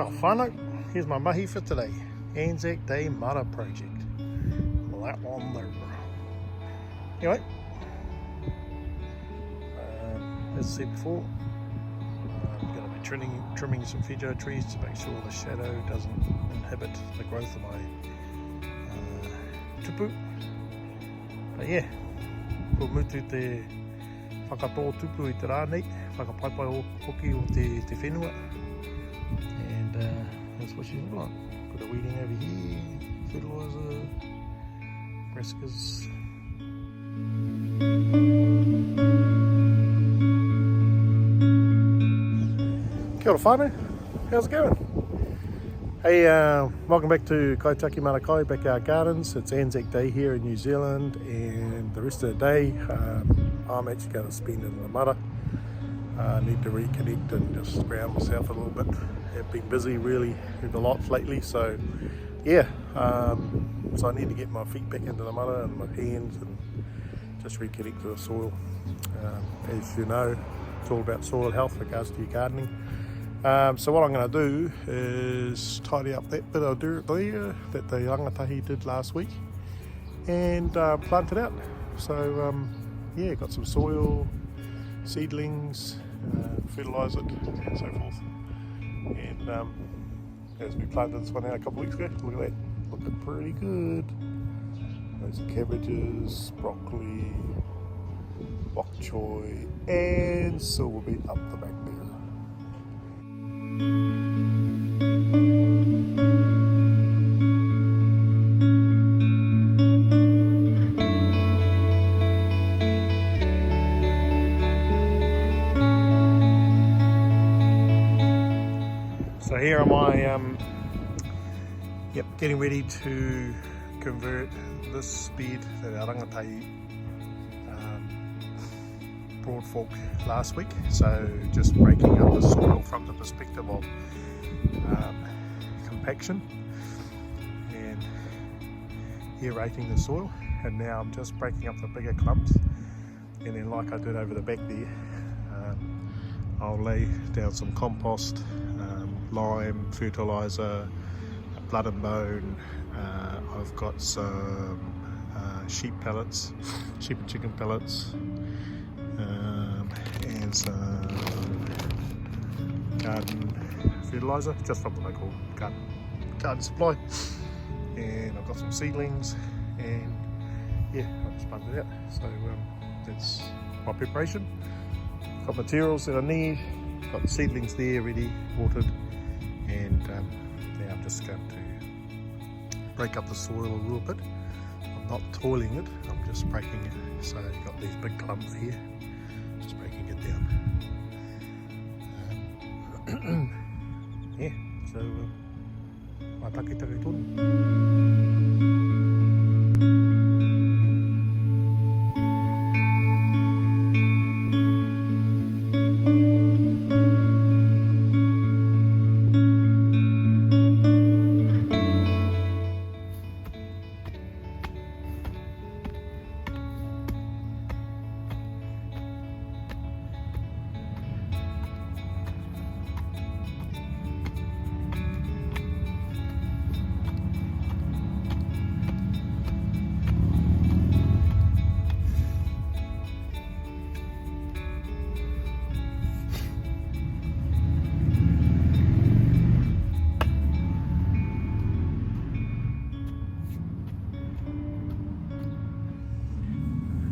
Well, whānau, here's my mahi for today. Anzac Day Māra project. Well, that one there. Anyway, as I said before, I'm going to be trimming some whedjo trees to make sure the shadow doesn't inhibit the growth of my tupu. But yeah, ko mutu te whakatō tupu i te rānei, whakapaipai hoki o te whenua. And that's what she's like. Got a weeding over here, fertiliser, brassicas. Kia ora whānau, how's it going? Hey, welcome back to Kaitiaki Māra Backyard Gardens. It's Anzac Day here in New Zealand, and the rest of the day I'm actually going to spend in the Māra. I need to reconnect and just ground myself a little bit. I've been busy really with a lot lately, so yeah, so I need to get my feet back into the Māra and my hands and just reconnect to the soil. As you know, it's all about soil health in regards to your gardening. So what I'm going to do is tidy up that bit of dirt there that the rangatahi did last week and plant it out. So yeah, got some soil, seedlings, fertilise it and so forth. And as we planted this one out a couple of weeks ago, look at that, looking pretty good. Those are cabbages, broccoli, bok choy and silver beet up the back there. So here am I, getting ready to convert this bed that our rangatahi brought fork last week. So just breaking up the soil from the perspective of compaction and aerating the soil. And now I'm just breaking up the bigger clumps, and then like I did over the back there, I'll lay down some compost, lime, fertiliser, blood and bone. I've got some sheep pellets, sheep and chicken pellets, and some garden fertiliser just from the local garden supply. And I've got some seedlings, and yeah, I've just planted it out. So that's my preparation. Got materials that I need, got the seedlings there ready, watered, and now I'm just going to break up the soil a little bit. I'm not toiling it, I'm just breaking it. So you've got these big clumps here, just breaking it down. Yeah, so mataki tonu.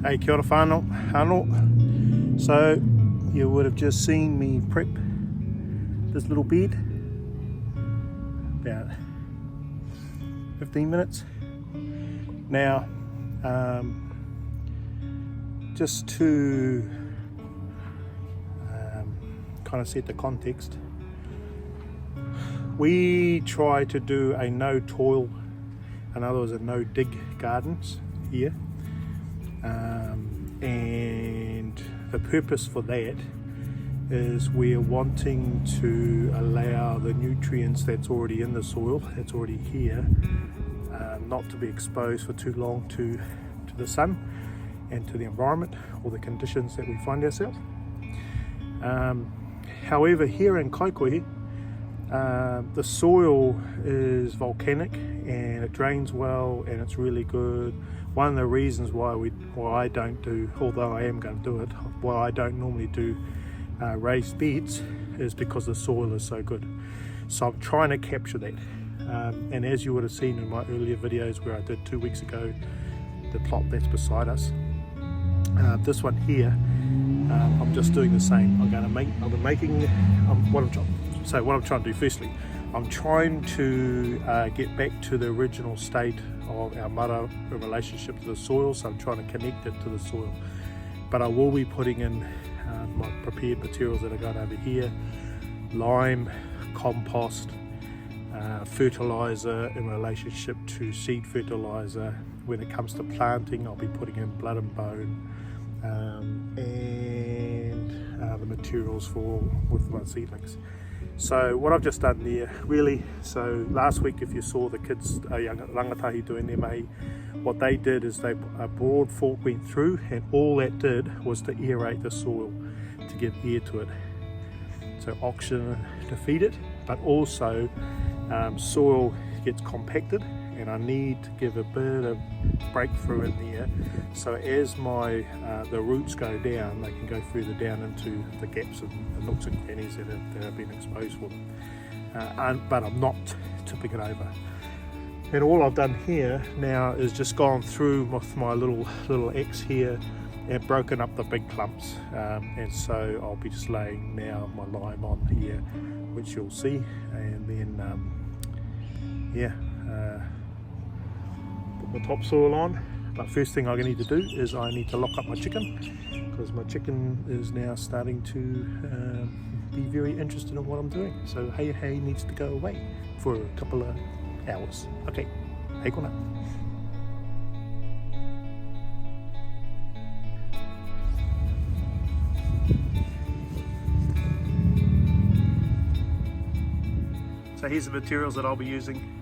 Hey, kia ora whānau, So you would have just seen me prep this little bed, about 15 minutes. Now, just to kind of set the context, we try to do a no toil, in other words a no dig gardens here. And the purpose for that is we're wanting to allow the nutrients that's already in the soil, that's already here, not to be exposed for too long to the sun and to the environment or the conditions that we find ourselves. However, here in Kaikohe, The soil is volcanic and it drains well and it's really good. One of the reasons why I don't do, although I am going to do it, why I don't normally do raised beds is because the soil is so good. So I'm trying to capture that. And as you would have seen in my earlier videos where I did 2 weeks ago, the plot that's beside us, this one here, I'm just doing the same. What I'm trying to do firstly, I'm trying to get back to the original state of our Māra relationship to the soil, so I'm trying to connect it to the soil. But I will be putting in my prepared materials that I got over here: lime, compost, fertilizer in relationship to seed fertilizer. When it comes to planting, I'll be putting in blood and bone, and the materials with my seedlings. So what I've just done there, really, so last week if you saw the kids, young rangatahi doing their mahi, what they did is a broad fork went through, and all that did was to aerate the soil, to give air to it. So oxygen to feed it, but also soil gets compacted, and I need to give a bit of breakthrough in there, so as the roots go down, they can go further down into the gaps and the nooks and crannies that have been exposed for them. But I'm not tipping it over. And all I've done here now is just gone through with my little axe here and broken up the big clumps, and so I'll be just laying now my lime on here, which you'll see, and then put my topsoil on. But first thing I need to do is I need to lock up my chicken, because my chicken is now starting to be very interested in what I'm doing. So hey needs to go away for a couple of hours. Okay, hei kona. So here's the materials that I'll be using.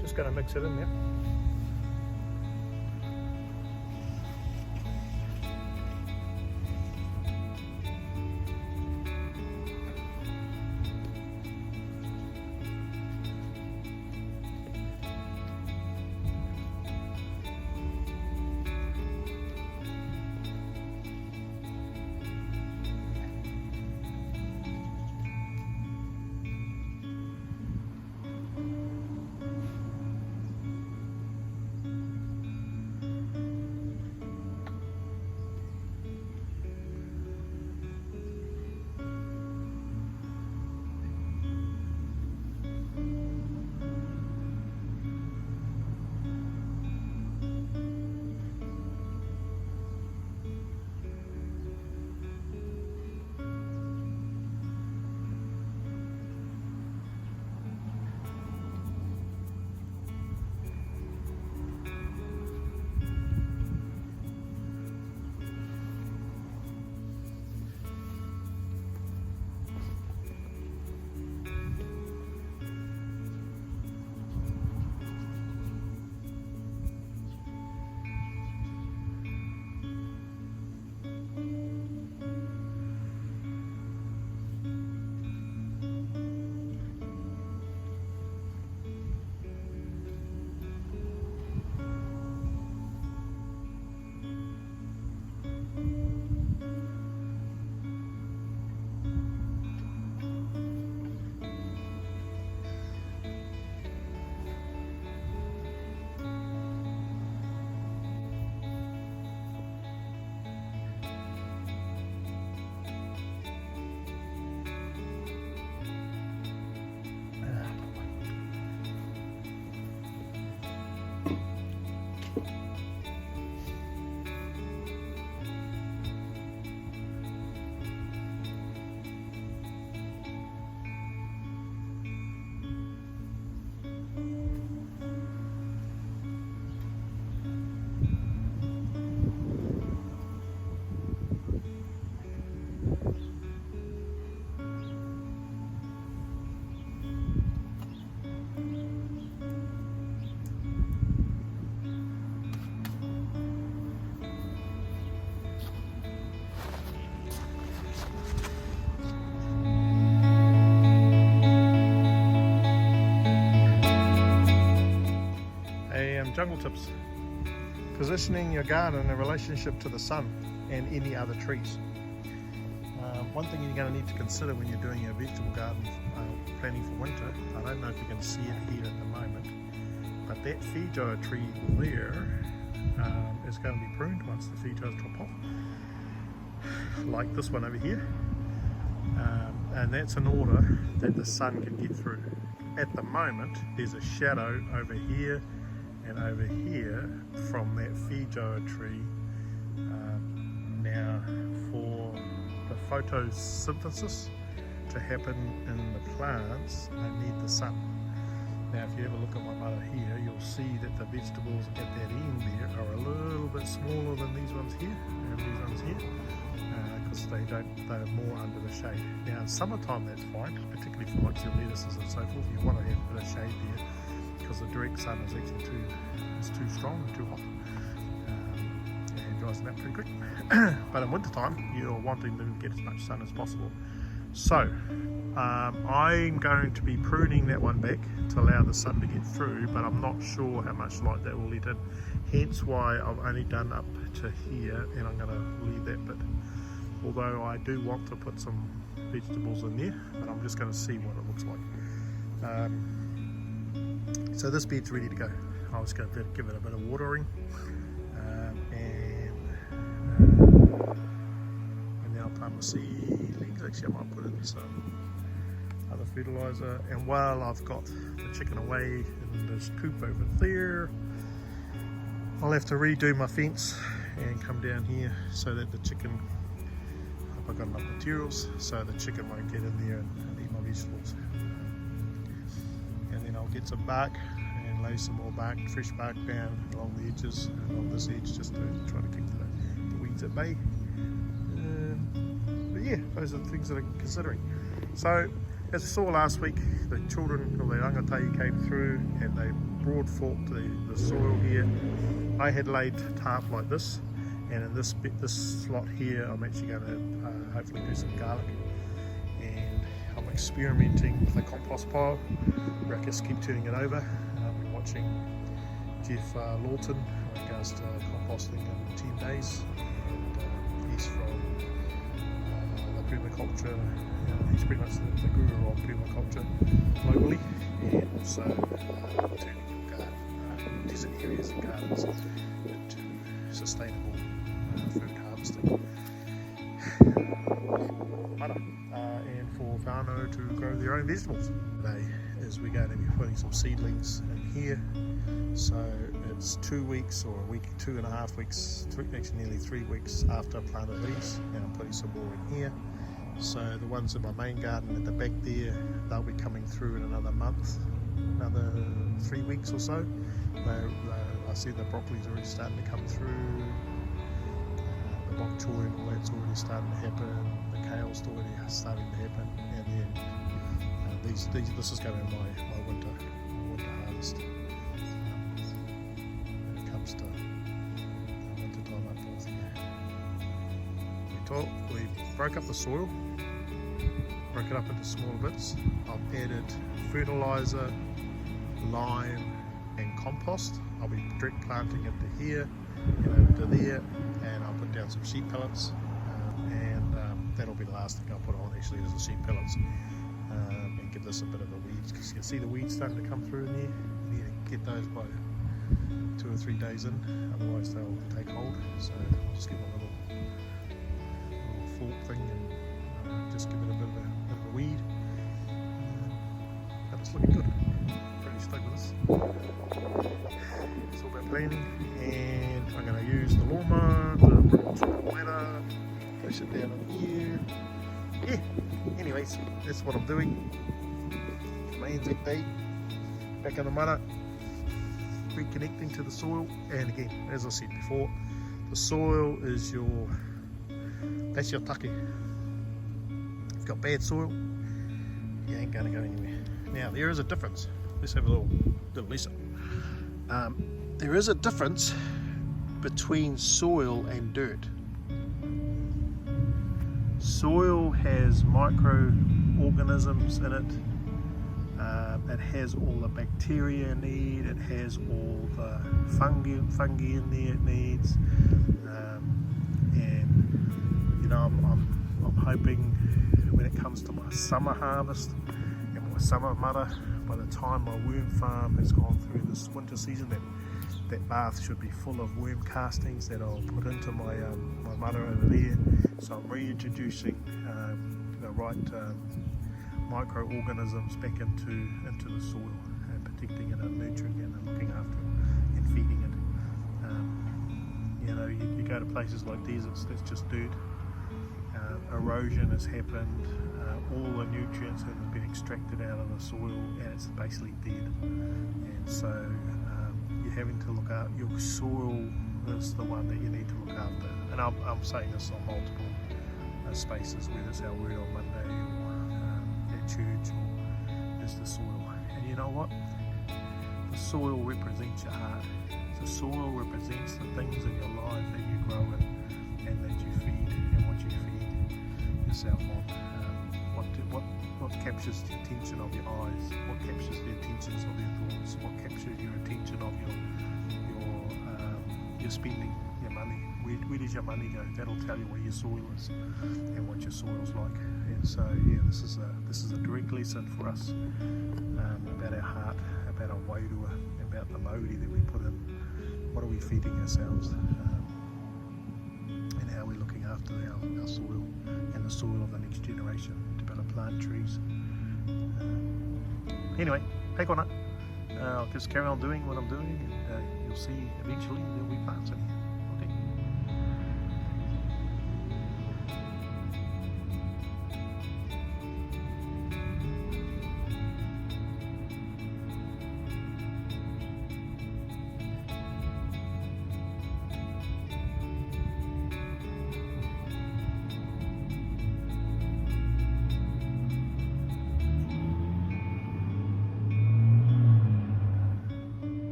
Just going to mix it in there. Jungle tips. Positioning your garden in relationship to the sun and any other trees. One thing you're going to need to consider when you're doing your vegetable garden planning for winter, I don't know if you can see it here at the moment, but that feijoa tree there is going to be pruned once the feijoas drop off, like this one over here, and that's in order that the sun can get through. At the moment there's a shadow over here and over here from that feijoa tree. Now for the photosynthesis to happen in the plants, they need the sun. Now if you have a look at my Māra here, you'll see that the vegetables at that end there are a little bit smaller than these ones here and these ones here, because they're more under the shade. Now in summertime that's fine, particularly for like your lettuces and so forth. You want to have a bit of shade there, because the direct sun is actually too strong and too hot, and dries them out pretty quick. But in winter time you're wanting them to get as much sun as possible. So I'm going to be pruning that one back to allow the sun to get through, but I'm not sure how much light that will let in, hence why I've only done up to here, and I'm going to leave that bit, although I do want to put some vegetables in there, but I'm just going to see what it looks like. So this bed's ready to go. I was going to give it a bit of watering, and now plant my seedlings. Actually I might put in some other fertiliser, and while I've got the chicken away in this coop over there, I'll have to redo my fence and come down here so that the chicken, hope I've got enough materials so the chicken won't get in there and eat my vegetables. And then I'll get some bark and lay some more bark, fresh bark down along the edges and along this edge, just to try to keep the weeds at bay. But yeah, those are the things that I'm considering. So, as I saw last week, the children of the rangatau came through and they broad forked the soil here. I had laid tarp like this, and in this slot here I'm actually going to hopefully do some garlic, and I'm experimenting with a compost pile. Rackets keep turning it over. I've been watching Jeff Lawton in regards to composting in 10 days, and he's from the permaculture. He's pretty much the guru of permaculture globally, and also turning your desert areas and gardens into sustainable food harvesting. Māra, and for whānau to grow their own vegetables. Today is we're going to be putting some seedlings in here. So it's 2 weeks or a week, 2.5 weeks, actually nearly 3 weeks after I planted these, and I'm putting some more in here. So the ones in my main garden at the back there, they'll be coming through in another month, another 3 weeks or so. I see the broccoli's already starting to come through, the bok choy and all that's already starting to happen, the kale's already starting to happen, and then this is going to be my winter harvest when it comes to winter time up north here. We broke up the soil, broke it up into smaller bits. I've added fertilizer, lime and compost. I'll be direct planting into here and over to there, and I'll put down some sheep pellets, and that'll be the last thing I'll put on actually is the sheep pellets, and give this a bit of a weed, because you can see the weeds starting to come through in there. You need to get those by 2 or 3 days in, otherwise they'll take hold. So I'll just give them a little fork thing and just give it a bit of a weed. But it's looking good. Pretty stoked with this. It's all about planning, and I'm going to use the lawnmower to bring on some ladder, push it down in here. Yeah, anyways, that's what I'm doing. My Anzac Day, back in the Māra, reconnecting to the soil. And again, as I said before, the soil is that's your take. If you've got bad soil, you ain't going to go anywhere. Now, there is a difference. Let's have a little lesson. There is a difference between soil and dirt. Soil has microorganisms in it. It has all the bacteria it needs. It has all the fungi in there it needs. And you know, I'm hoping when it comes to my summer harvest and my summer Māra, by the time my worm farm has gone through this winter season, that bath should be full of worm castings that I'll put into my Māra over there. So I'm reintroducing the right microorganisms back into the soil, and protecting it and nurturing it and looking after it and feeding it. You know, you go to places like deserts, there's just dirt. Erosion has happened, all the nutrients have been extracted out of the soil, and it's basically dead. And so you're having to look out. Your soil is the one that you need to look after. And I'm saying this on multiple spaces, whether it's our word on Monday or at church, or just the soil. And you know what? The soil represents your heart. The soil represents the things in your life that you grow in and that you feed, and what you feed yourself on. What captures the attention of your eyes? What captures the attentions of your thoughts? What captures your attention of your spending, your money? Where does your money go? That'll tell you where your soil is and what your soil's like. And so yeah, this is a direct lesson for us about our heart, about our wairua, about the mauri that we put in. What are we feeding ourselves, and how we're looking after our soil and the soil of the next generation to be able to plant trees. Anyway, take on it. I'll just carry on doing what I'm doing, and you'll see eventually there'll be plants in here.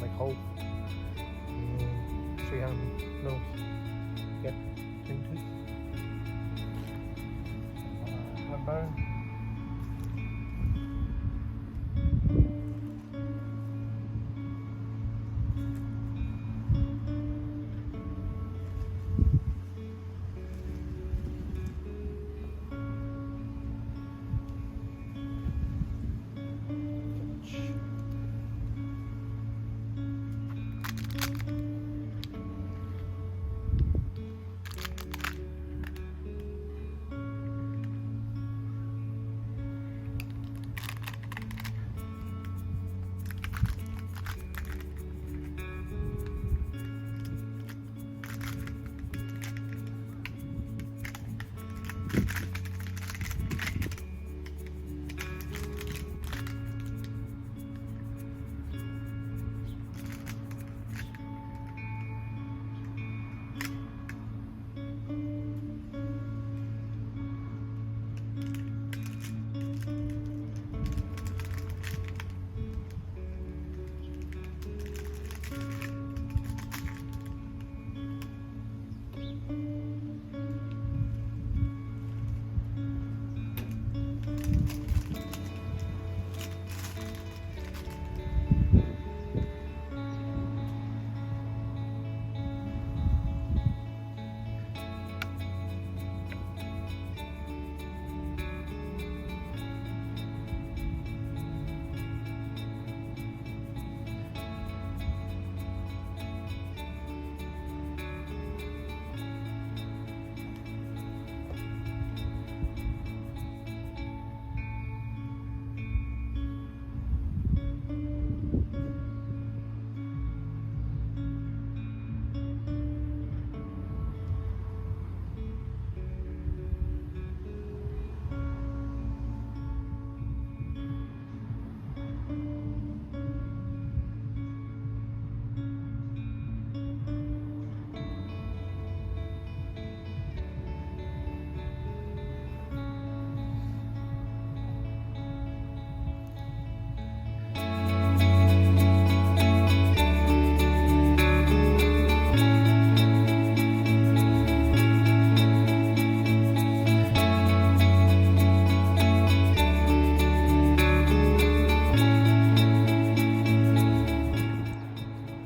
to make a hole. 300 mil. Yep, 22. One bone.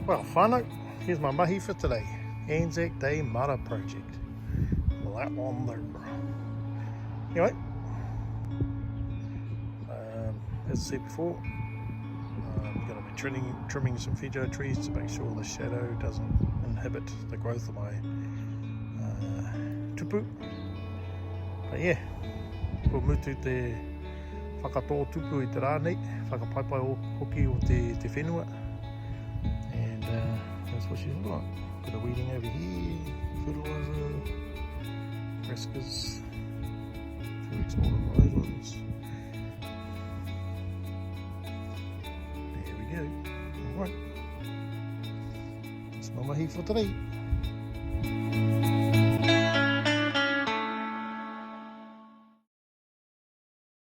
Well, whānau, here's my mahi for today. Anzac Day Māra project. Well, that one there. Anyway, as I said before, I'm going to be trimming some whijo trees to make sure the shadow doesn't inhibit the growth of my tupu. But yeah, ko mutu te whakatō tupu i te rānei, whakapaipai hoki o te whenua. And that's what she's like. Got a weeding over here, fertiliser, brassicas, 2 weeks more than those ones. There we go. Alright, that's my mahi for today.